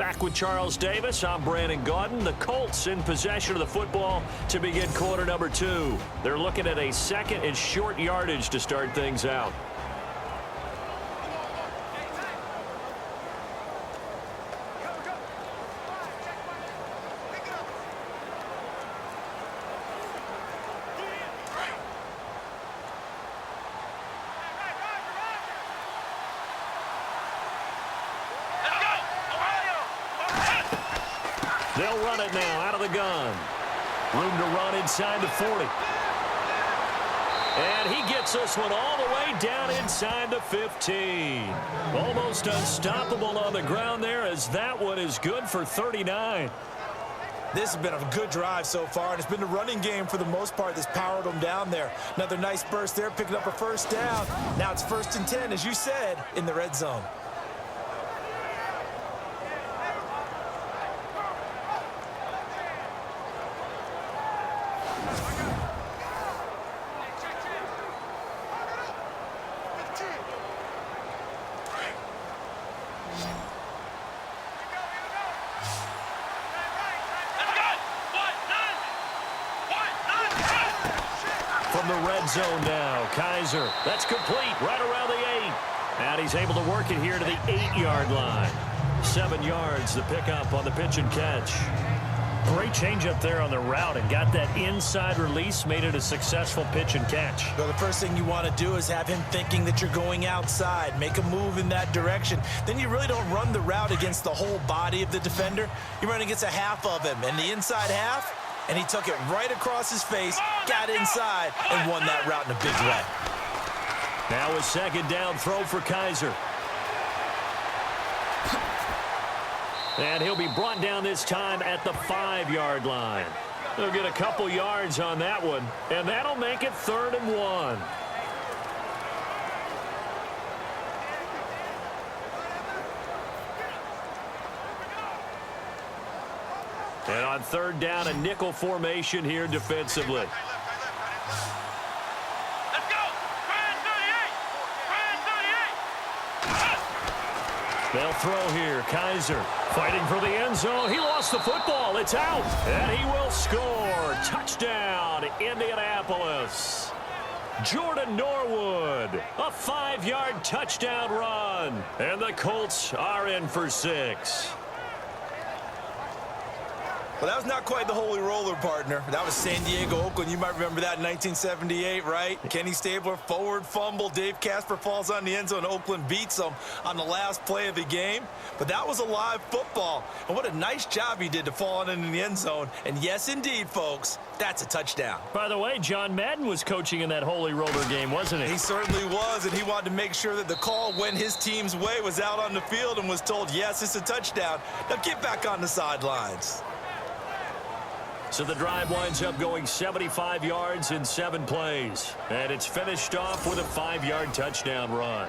Back with Charles Davis, I'm Brandon Gaudin. The Colts in possession of the football to begin quarter number 2. They're looking at a second and short yardage to start things out. They'll run it now out of the gun. Room to run inside the 40. And he gets this one all the way down inside the 15. Almost unstoppable on the ground there, as that one is good for 39. This has been a good drive so far, and it's been the running game for the most part that's powered them down there. Another nice burst there, picking up a first down. Now it's 1st and 10, as you said, in the red zone. From the red zone now, Kaiser. That's complete right around the 8. And he's able to work it here to the 8-yard line. 7 yards, the pickup on the pitch and catch. Great change up there on the route and got that inside release, made it a successful pitch and catch. Well, the first thing you want to do is have him thinking that you're going outside, make a move in that direction. Then you really don't run the route against the whole body of the defender. You run against a half of him, and the inside half, and he took it right across his face, got inside, and won that route in a big way. Now a second down throw for Kaiser. And he'll be brought down this time at the 5-yard line. He'll get a couple yards on that one, and that'll make it 3rd and 1. And on 3rd down, a nickel formation here defensively. Let's go! Brand 38! They'll throw here. Kaiser fighting for the end zone. He lost the football. It's out. And he will score. Touchdown, Indianapolis. Jordan Norwood, a 5-yard touchdown run. And the Colts are in for 6. Well, that was not quite the holy roller, partner. That was San Diego, Oakland. You might remember that in 1978, right? Kenny Stabler, forward fumble. Dave Casper falls on the end zone. Oakland beats them on the last play of the game. But that was a live football. And what a nice job he did to fall on in the end zone. And yes, indeed, folks, that's a touchdown. By the way, John Madden was coaching in that holy roller game, wasn't he? He certainly was, and he wanted to make sure that the call went his team's way, was out on the field, and was told, yes, it's a touchdown. Now get back on the sidelines. So the drive winds up going 75 yards in 7 plays. And it's finished off with a 5-yard touchdown run.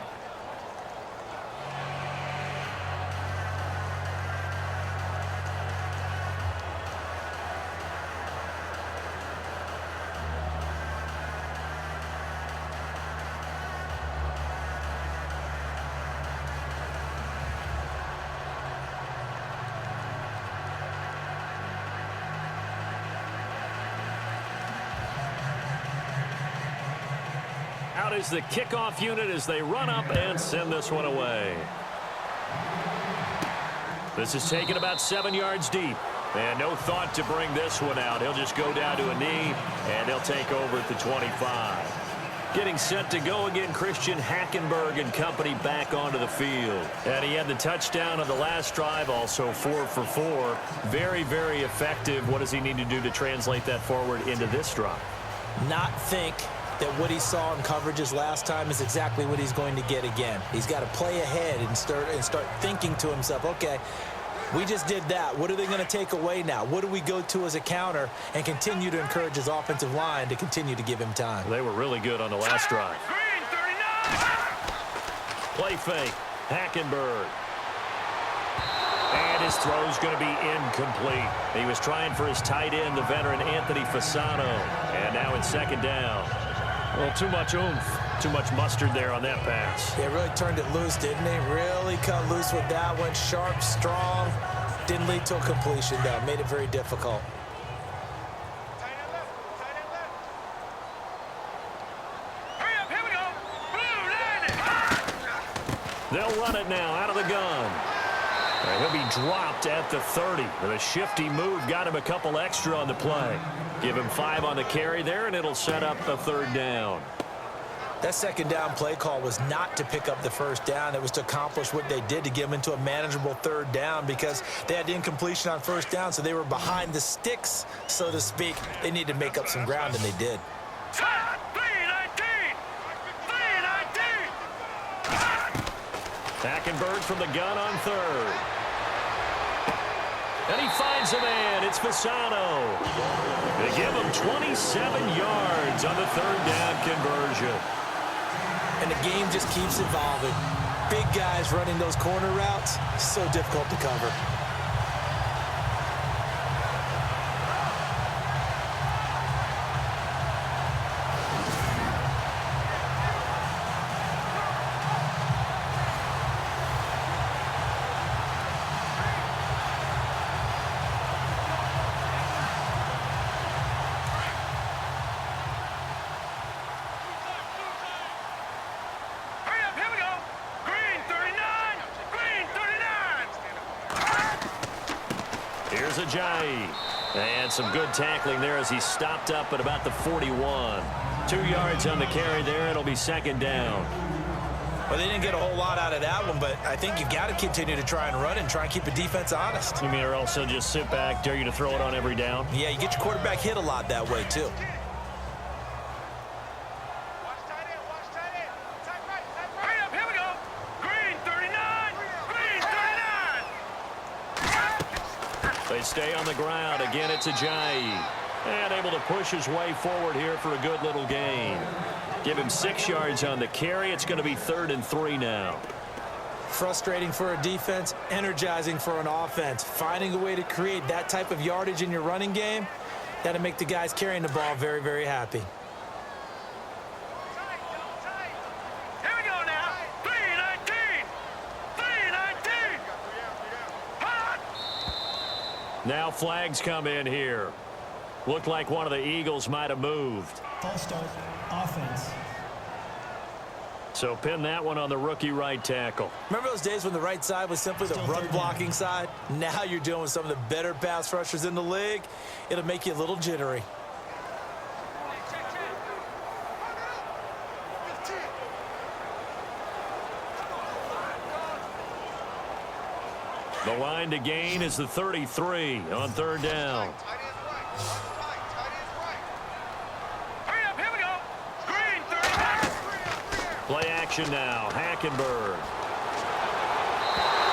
Out is the kickoff unit as they run up and send this one away. This is taken about 7 yards deep. And no thought to bring this one out. He'll just go down to a knee, and he'll take over at the 25. Getting set to go again, Christian Hackenberg and company back onto the field. And he had the touchdown on the last drive, also 4 for 4. Very, very effective. What does he need to do to translate that forward into this drive? Not think that what he saw in coverages last time is exactly what he's going to get again. He's got to play ahead and start thinking to himself, okay, we just did that. What are they going to take away now? What do we go to as a counter, and continue to encourage his offensive line to continue to give him time? They were really good on the last drive. Green 39! Play fake. Hackenberg. And his throw's going to be incomplete. He was trying for his tight end, the veteran Anthony Fasano. And now it's 2nd down. Well, too much oomph, too much mustard there on that pass. They really turned it loose, didn't they? Really cut loose with that one. Sharp, strong. Didn't lead to a completion, though. Made it very difficult. Hurry up, here we go. Blue, landing. They'll run it now out of the gun. And he'll be dropped at the 30. With a shifty move, got him a couple extra on the play. Give him 5 on the carry there, and it'll set up a 3rd down. That 2nd down play call was not to pick up the 1st down. It was to accomplish what they did, to get them into a manageable 3rd down, because they had incompletion on 1st down, so they were behind the sticks, so to speak. They needed to make up some ground, and they did. 3-19. 3-19. Hackenberg from the gun on 3rd. And he finds a man. It's Fasano. They give him 27 yards on the 3rd down conversion. And the game just keeps evolving. Big guys running those corner routes, so difficult to cover. Ajayi. And some good tackling there as he stopped up at about the 41. 2 yards on the carry there. It'll be 2nd down. Well, they didn't get a whole lot out of that one, but I think you've got to continue to try and run and try and keep the defense honest. You mean, or also just sit back, dare you to throw it on every down? Yeah, you get your quarterback hit a lot that way, too. They stay on the ground. Again, it's Ajayi. And able to push his way forward here for a good little gain. Give him 6 yards on the carry. It's going to be 3rd and 3 now. Frustrating for a defense, energizing for an offense. Finding a way to create that type of yardage in your running game, that'll make the guys carrying the ball very, very happy. Now flags come in here. Looked like one of the Eagles might have moved. False start, offense. So pin that one on the rookie right tackle. Remember those days when the right side was simply the run-blocking side? Now you're dealing with some of the better pass rushers in the league. It'll make you a little jittery. The line to gain is the 33 on 3rd down. Hurry up, here we go. Green, 30. Play action now. Hackenberg.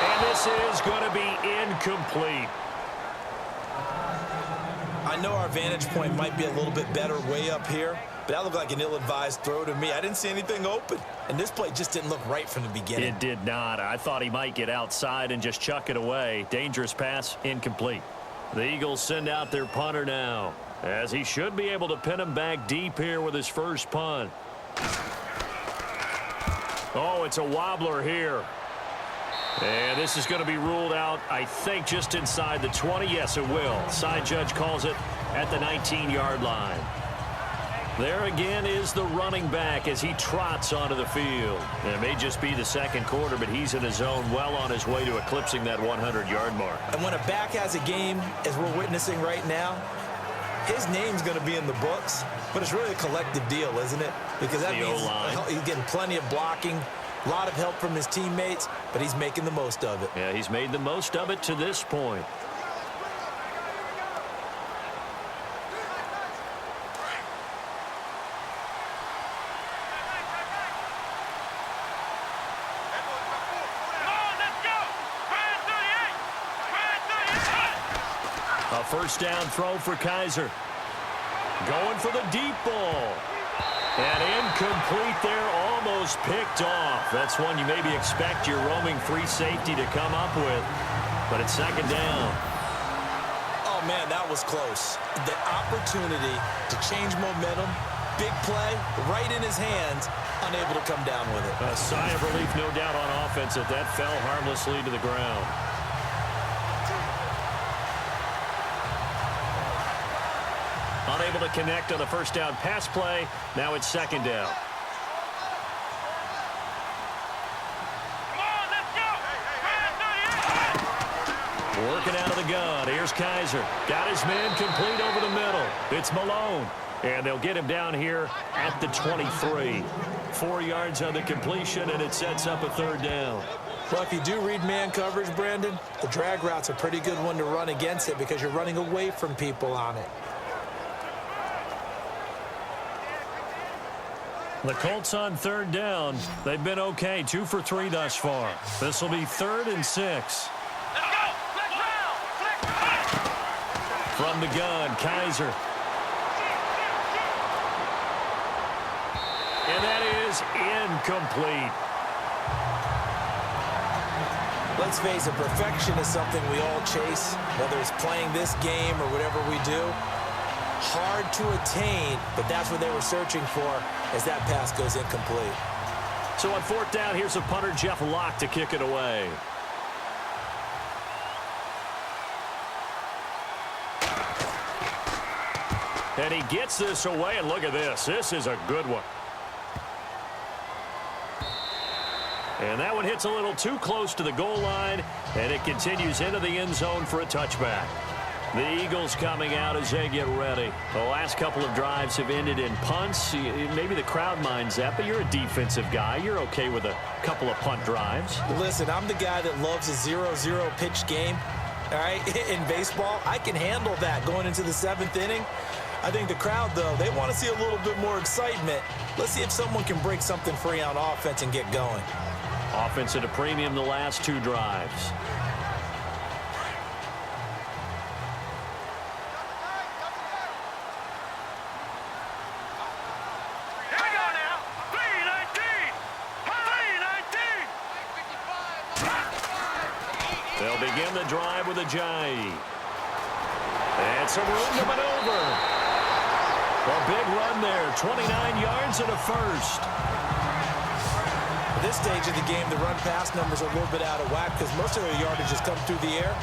And this is going to be incomplete. I know our vantage point might be a little bit better way up here, but that looked like an ill-advised throw to me. I didn't see anything open, and this play just didn't look right from the beginning. It did not. I thought he might get outside and just chuck it away. Dangerous pass, incomplete. The Eagles send out their punter now, as he should be able to pin him back deep here with his first punt. Oh, it's a wobbler here. And this is going to be ruled out, I think, just inside the 20. Yes, it will. Side judge calls it at the 19-yard line. There again is the running back as he trots onto the field. It may just be the 2nd quarter, but he's in his zone, well on his way to eclipsing that 100-yard mark. And when a back has a game, as we're witnessing right now, his name's going to be in the books, but it's really a collective deal, isn't it? Because that means he's getting plenty of blocking, a lot of help from his teammates, but he's making the most of it. Yeah, he's made the most of it to this point. A 1st down throw for Kaiser. Going for the deep ball. And incomplete there, almost picked off. That's one you maybe expect your roaming free safety to come up with. But it's 2nd down. Oh, man, that was close. The opportunity to change momentum, big play, right in his hands, unable to come down with it. A sigh of relief, no doubt, on offense, that fell harmlessly to the ground. Unable to connect on the first down pass play. Now it's second down. Come on, let's go. Working out of the gun. Here's Kaiser. Got his man complete over the middle. It's Malone. And they'll get him down here at the 23. 4 yards on the completion, and it sets up a third down. Well, if you do read man coverage, Brandon, the drag route's a pretty good one to run against it because you're running away from people on it. The Colts on third down. They've been okay, 2 for 3 thus far. This will be 3rd and 6. Let's go. Flex round. Flex. From the gun, Kaiser. And that is incomplete. Let's face it, perfection is something we all chase, whether it's playing this game or whatever we do. Hard to attain, but that's what they were searching for as that pass goes incomplete. So on 4th down, here's a punter, Jeff Locke, to kick it away. And he gets this away, and look at this. This is a good one. And that one hits a little too close to the goal line, and it continues into the end zone for a touchback. The Eagles coming out as they get ready. The last couple of drives have ended in punts. Maybe the crowd minds that, but you're a defensive guy. You're okay with a couple of punt drives. Listen, I'm the guy that loves a 0-0 pitch game. All right, in baseball, I can handle that going into the 7th inning. I think the crowd, though, they want to see a little bit more excitement. Let's see if someone can break something free on offense and get going. Offense at a premium the last 2 drives. Here we go now. 3-19. 3-19. They'll begin the drive with a Jai. And some room to maneuver. A big run there, 29 yards and a first. At this stage of the game, the run-pass numbers are a little bit out of whack because most of their yardage has come through the air.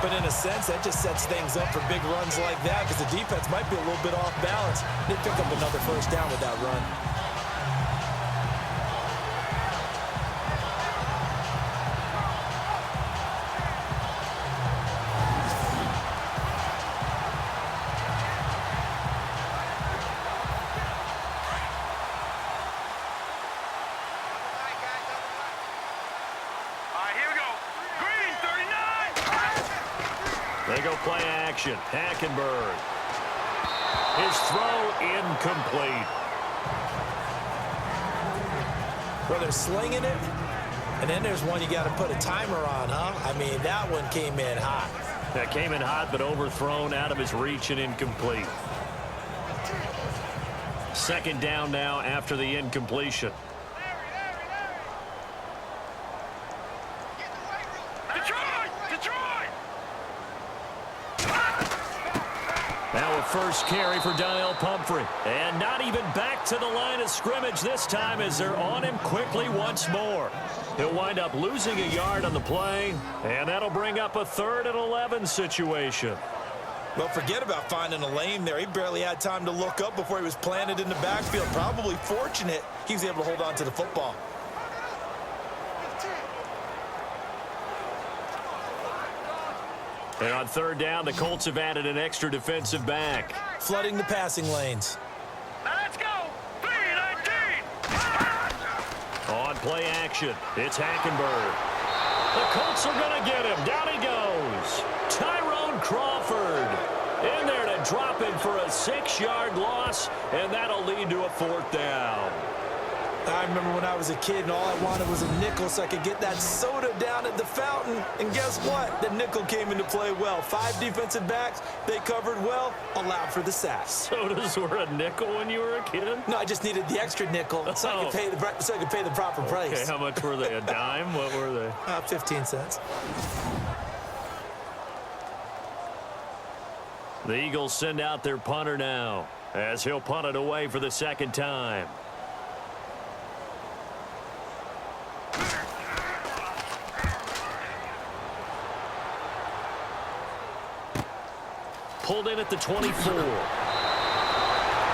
But in a sense, that just sets things up for big runs like that because the defense might be a little bit off balance. They pick up another first down with that run. They go play action. Hackenberg. His throw incomplete. Well, they're slinging it, and then there's one you got to put a timer on, huh? I mean, that one came in hot. That came in hot, but overthrown, out of his reach and incomplete. Second down now after the incompletion. Now a first carry for Donnell Pumphrey. And not even back to the line of scrimmage this time as they're on him quickly once more. He'll wind up losing a yard on the play, and that'll bring up a 3rd and 11 situation. Well, forget about finding a lane there. He barely had time to look up before he was planted in the backfield. Probably fortunate he was able to hold on to the football. And on 3rd down, the Colts have added an extra defensive back. Flooding the passing lanes. Now let's go. 3-19. On play action, it's Hackenberg. The Colts are going to get him. Down he goes. Tyrone Crawford in there to drop him for a 6-yard loss, and that'll lead to a 4th down. I remember when I was a kid and all I wanted was a nickel so I could get that soda down at the fountain. And guess what? The nickel came into play well. 5 defensive backs, they covered well, allowed for the sack. Sodas were a nickel when you were a kid? No, I just needed the extra nickel so I could pay the proper price. Okay, how much were they? A dime? What were they? 15 cents. The Eagles send out their punter now as he'll punt it away for the 2nd time. Pulled in at the 24.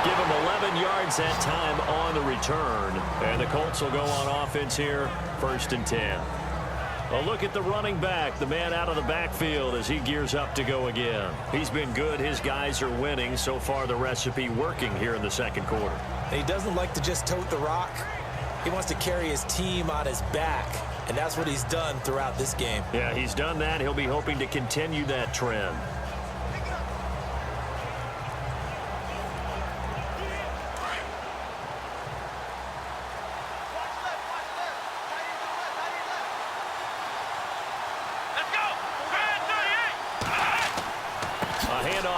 Give him 11 yards that time on the return. And the Colts will go on offense here, 1st and 10. A look at the running back, the man out of the backfield as he gears up to go again. He's been good. His guys are winning. So far, the recipe working here in the 2nd quarter. He doesn't like to just tote the rock. He wants to carry his team on his back, and that's what he's done throughout this game. Yeah, he's done that. He'll be hoping to continue that trend.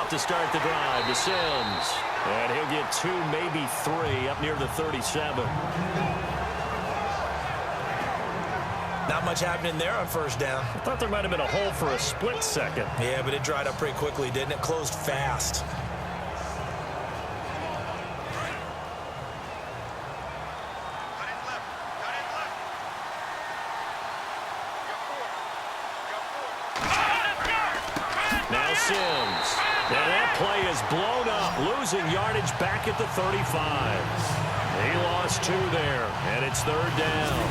To start the drive to Sims. And he'll get 2, maybe 3 up near the 37. Not much happening there on 1st down. I thought there might have been a hole for a split second. Yeah, but it dried up pretty quickly, didn't it? Closed fast. Now Sims. And that play is blown up, losing yardage back at the 35. He lost 2 there, and it's 3rd down.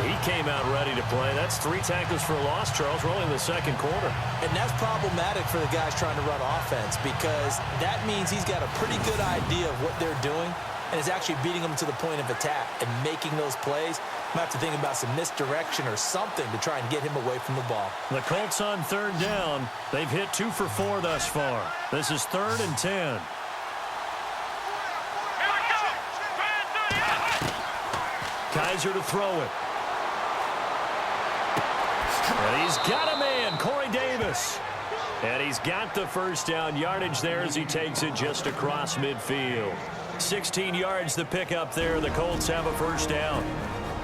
He came out ready to play. That's 3 tackles for loss, Charles. We're only in the 2nd quarter. And that's problematic for the guys trying to run offense because that means he's got a pretty good idea of what they're doing and is actually beating them to the point of attack and making those plays. Might have to think about some misdirection or something to try and get him away from the ball. The Colts on 3rd down. They've hit 2 for 4 thus far. This is 3rd and 10. Kaiser to throw it. And he's got a man, Corey Davis. And he's got the 1st down yardage there as he takes it just across midfield. 16 yards the pickup there. The Colts have a 1st down.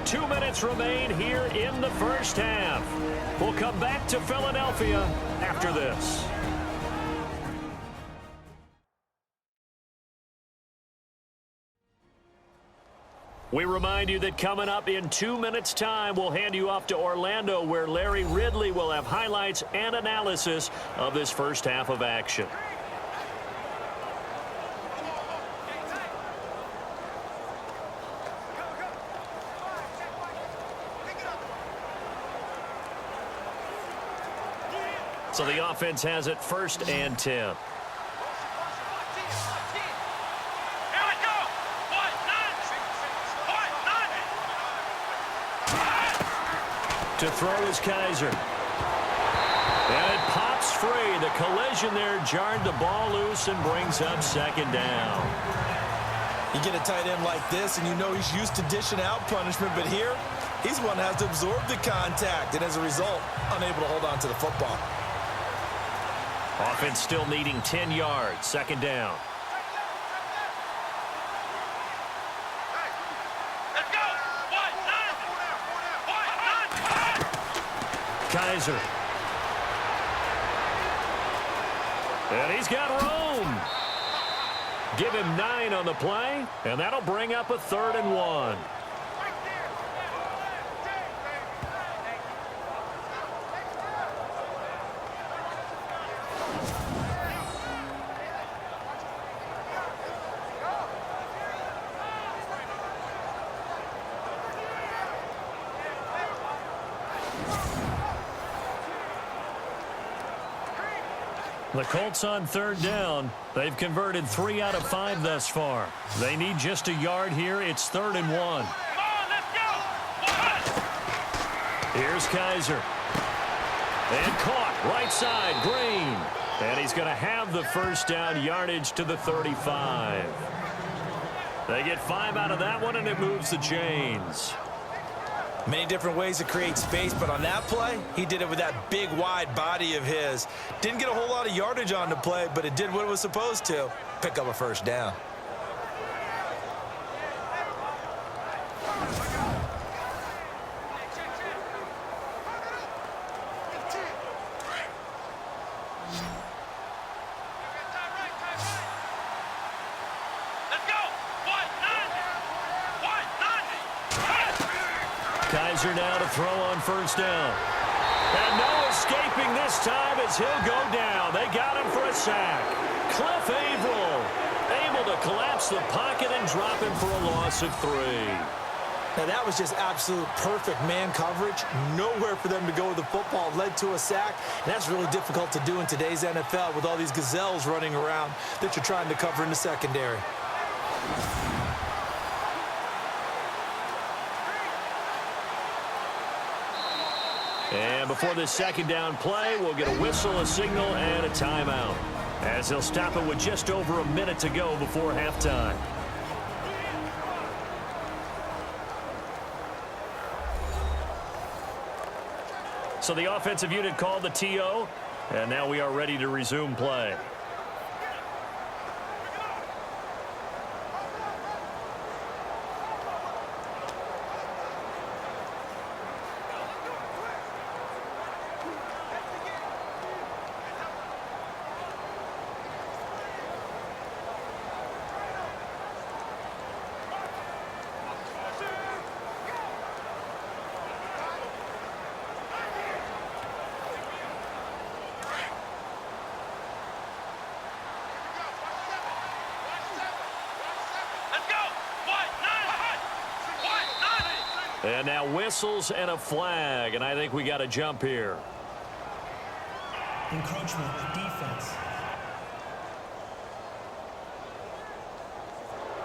2 minutes remain here in the 1st half. We'll come back to Philadelphia after this. We remind you that coming up in 2 minutes' time, we'll hand you off to Orlando, where Larry Ridley will have highlights and analysis of this 1st half of action. So the offense has it 1st and 10. To throw is Kaiser. And it pops free. The collision there jarred the ball loose and brings up 2nd down. You get a tight end like this, and you know he's used to dishing out punishment, but here, he's the one that has to absorb the contact, and as a result, unable to hold on to the football. Offense still needing 10 yards. 2nd down. Kaiser. And he's got room. Give him 9 on the play, and that'll bring up a 3rd and 1. The Colts on 3rd down. They've converted 3 out of 5 thus far. They need just a yard here. It's 3rd and 1. Here's Kaiser. And caught right side, Green. And he's going to have the 1st down yardage to the 35. They get 5 out of that one, and it moves the chains. Many different ways to create space, but on that play, he did it with that big, wide body of his. Didn't get a whole lot of yardage on the play, but it did what it was supposed to. Pick up a 1st down. Kaiser now to throw on 1st down. And no escaping this time as he'll go down. They got him for a sack. Cliff Averill able able to collapse the pocket and drop him for a loss of 3. Now, that was just absolute perfect man coverage. Nowhere for them to go with the football. Led to a sack. And that's really difficult to do in today's NFL with all these gazelles running around that you're trying to cover in the secondary. And before this second down play, we'll get a whistle, a signal, and a timeout, as he'll stop it with just over a minute to go before halftime. So the offensive unit called the TO, and now we are ready to resume play. And now whistles and a flag, and I think we got a jump here. Encroachment, defense.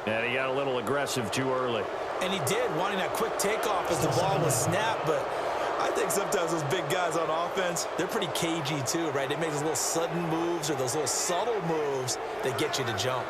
And he got a little aggressive too early. And he did, wanting that quick takeoff as the ball was snapped. But I think sometimes those big guys on offense, they're pretty cagey too, right? They make those little sudden moves or those little subtle moves that get you to jump.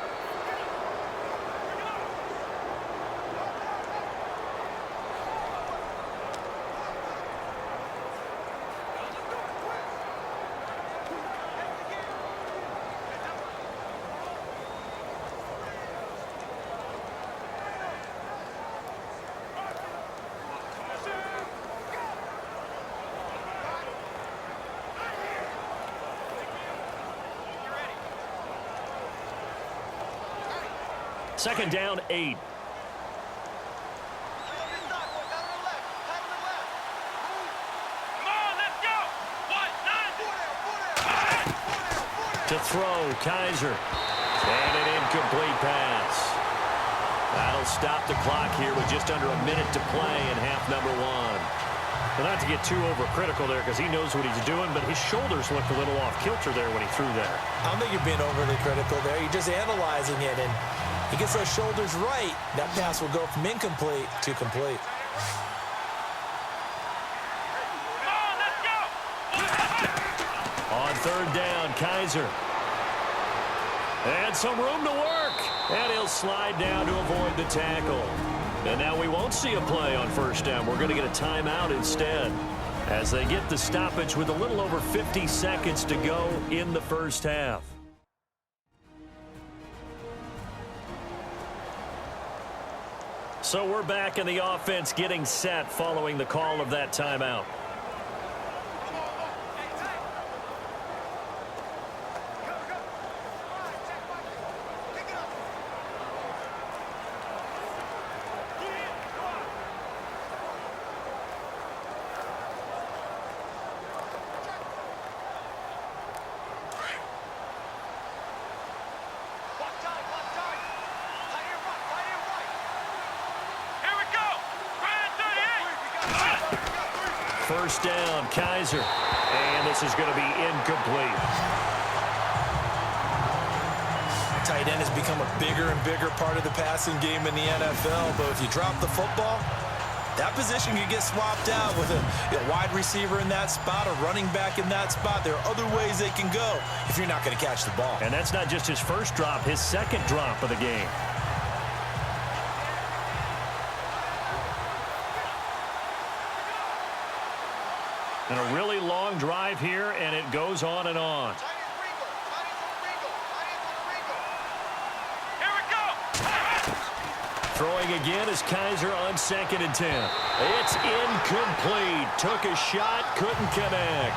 Second down, 8. Come on, let's go! What? 9! To throw, Kaiser. And an incomplete pass. That'll stop the clock here with just under a minute to play in half number 1. Well, not to get too overcritical there because he knows what he's doing, but his shoulders looked a little off kilter there when he threw that. I don't think you're being overly critical there. You're just analyzing it, and he gets those shoulders right. That pass will go from incomplete to complete. Come on, let's go! On third down, Kaiser. And some room to work. And he'll slide down to avoid the tackle. And now we won't see a play on first down. We're going to get a timeout instead, as they get the stoppage with a little over 50 seconds to go in the first half. So we're back in the offense getting set following the call of that timeout. First down, Kaiser. And this is going to be incomplete. Tight end has become a bigger and bigger part of the passing game in the NFL. But if you drop the football, that position can get swapped out with a wide receiver in that spot, a running back in that spot. There are other ways they can go if you're not going to catch the ball. And that's not just his first drop, his second drop of the game. And a really long drive here, and it goes on and on. Here we go! Throwing again is Kaiser on 2nd and 10. It's incomplete. Took a shot, couldn't connect.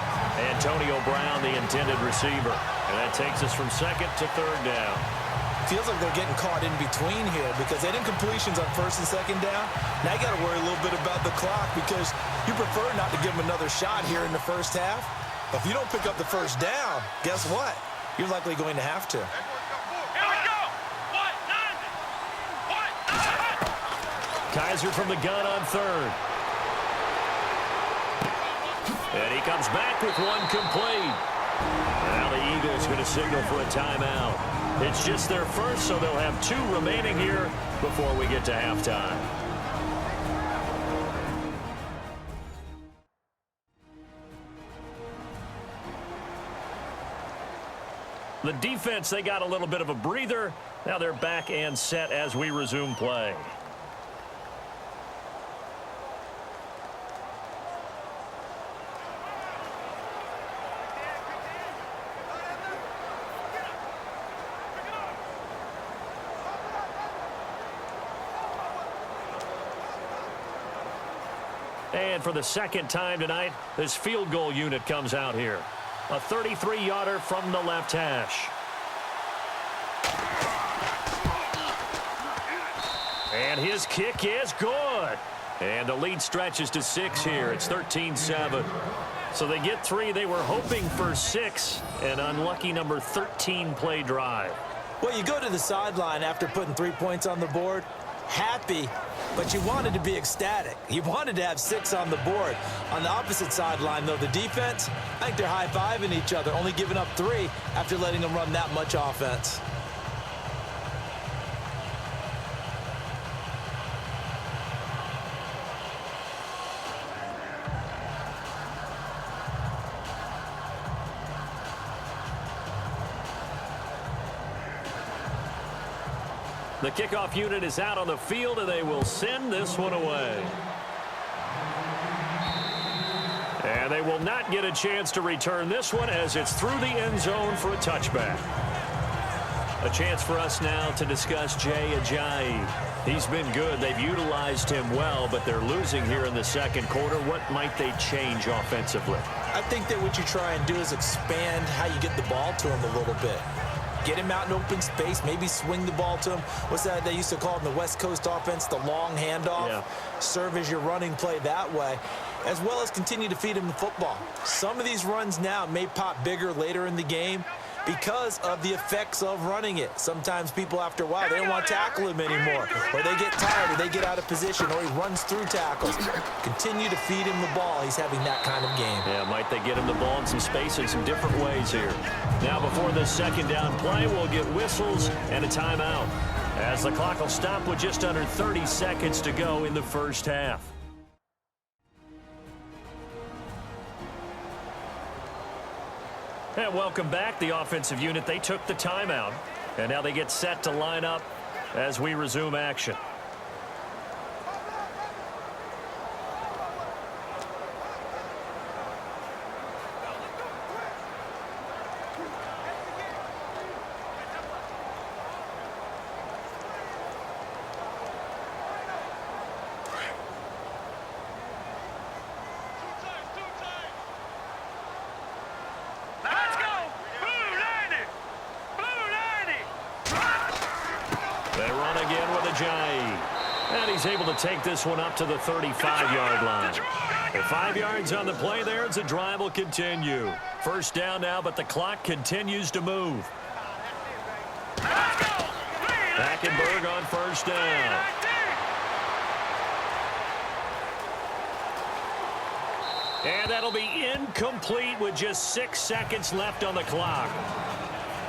Antonio Brown, the intended receiver. And that takes us from second to third down. Feels like they're getting caught in between here because they had incompletions on first and second down. Now you got to worry a little bit about the clock because you prefer not to give them another shot here in the first half. But if you don't pick up the first down, guess what? You're likely going to have to. Here we go! What? Kaiser from the gun on third. And he comes back with one complete. Now the Eagles going to signal for a timeout. It's just their first, so they'll have 2 remaining here before we get to halftime. The defense, they got a little bit of a breather. Now they're back and set as we resume play. And for the second time tonight, this field goal unit comes out here. A 33-yarder from the left hash. And his kick is good. And the lead stretches to 6 here. It's 13-7. So they get 3. They were hoping for 6. An unlucky number 13 play drive. Well, you go to the sideline after putting 3 points on the board, happy, but you wanted to be ecstatic. You wanted to have 6 on the board. On the opposite sideline, though, the defense, I think they're high-fiving each other, only giving up 3 after letting them run that much offense. The kickoff unit is out on the field, and they will send this one away. And they will not get a chance to return this one as it's through the end zone for a touchback. A chance for us now to discuss Jay Ajayi. He's been good. They've utilized him well, but they're losing here in the second quarter. What might they change offensively? I think that what you try and do is expand how you get the ball to him a little bit. Get him out in open space, maybe swing the ball to him. What's that they used to call in the West Coast offense, the long handoff? Yeah. Serve as your running play that way, as well as continue to feed him the football. Some of these runs now may pop bigger later in the game because of the effects of running it. Sometimes people, after a while, they don't want to tackle him anymore, or they get tired, or they get out of position, or he runs through tackles. Continue to feed him the ball. He's having that kind of game. Yeah, might they get him the ball in some space in some different ways here. Now before this second down play, we'll get whistles and a timeout, as the clock will stop with just under 30 seconds to go in the first half. And welcome back. The offensive unit, they took the timeout, and now they get set to line up as we resume action. And he's able to take this one up to the 35-yard line. And 5 yards on the play there as the drive will continue. First down now, but the clock continues to move. Hackenberg on first down. And that'll be incomplete with just 6 seconds left on the clock.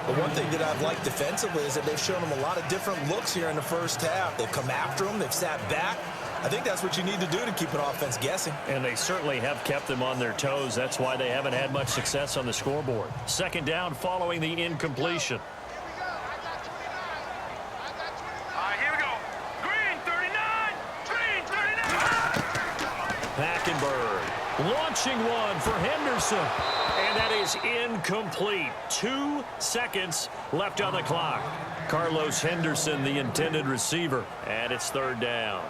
But one thing that I've liked defensively is that they've shown them a lot of different looks here in the first half. They've come after them. They've sat back. I think that's what you need to do to keep an offense guessing. And they certainly have kept them on their toes. That's why they haven't had much success on the scoreboard. Second down following the incompletion. Here we go. Green 39. Green 39. Hackenberg launching one for Henderson. And that is incomplete. 2 seconds left on the clock. Carlos Henderson, the intended receiver. And it's third down.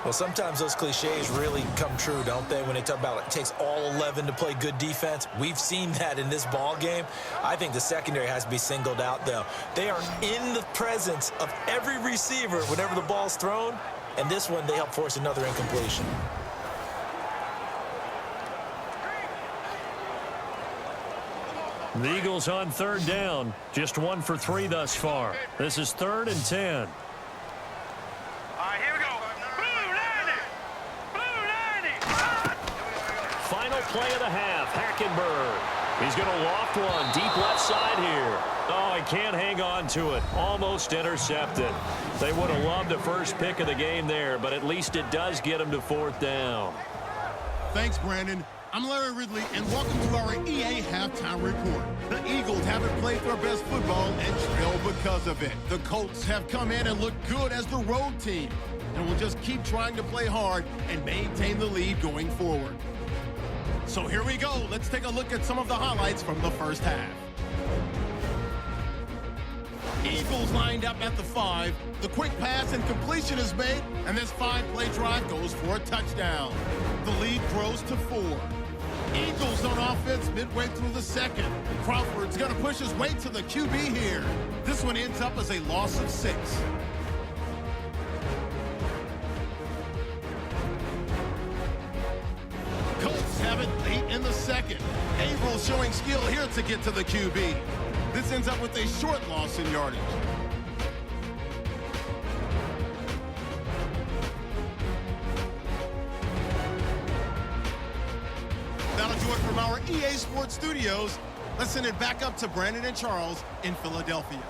Well, sometimes those cliches really come true, don't they, when they talk about it takes all 11 to play good defense. We've seen that in this ball game. I think the secondary has to be singled out, though. They are in the presence of every receiver whenever the ball's thrown, and this one, they help force another incompletion. The Eagles on third down. Just 1 for 3 thus far. This is 3rd and 10. Here we go. Blue play of the half. Hackenberg. He's going to loft one deep left side here. Oh, he can't hang on to it. Almost intercepted. They would have loved the first pick of the game there, but at least it does get him to 4th down. Thanks, Brandon. I'm Larry Ridley, and welcome to our EA Halftime Report. The Eagles haven't played their best football and trail because of it. The Colts have come in and looked good as the road team, and will just keep trying to play hard and maintain the lead going forward. So here we go. Let's take a look at some of the highlights from the first half. Eagles lined up at the 5. The quick pass and completion is made, and this 5-play drive goes for a touchdown. The lead grows to 4. Eagles on offense midway through the second. Crawford's going to push his way to the QB here. This one ends up as a loss of 6. Colts have it late in the second. Averill showing skill here to get to the QB. This ends up with a short loss in yardage. That'll do it from our EA Sports Studios. Let's send it back up to Brandon and Charles in Philadelphia.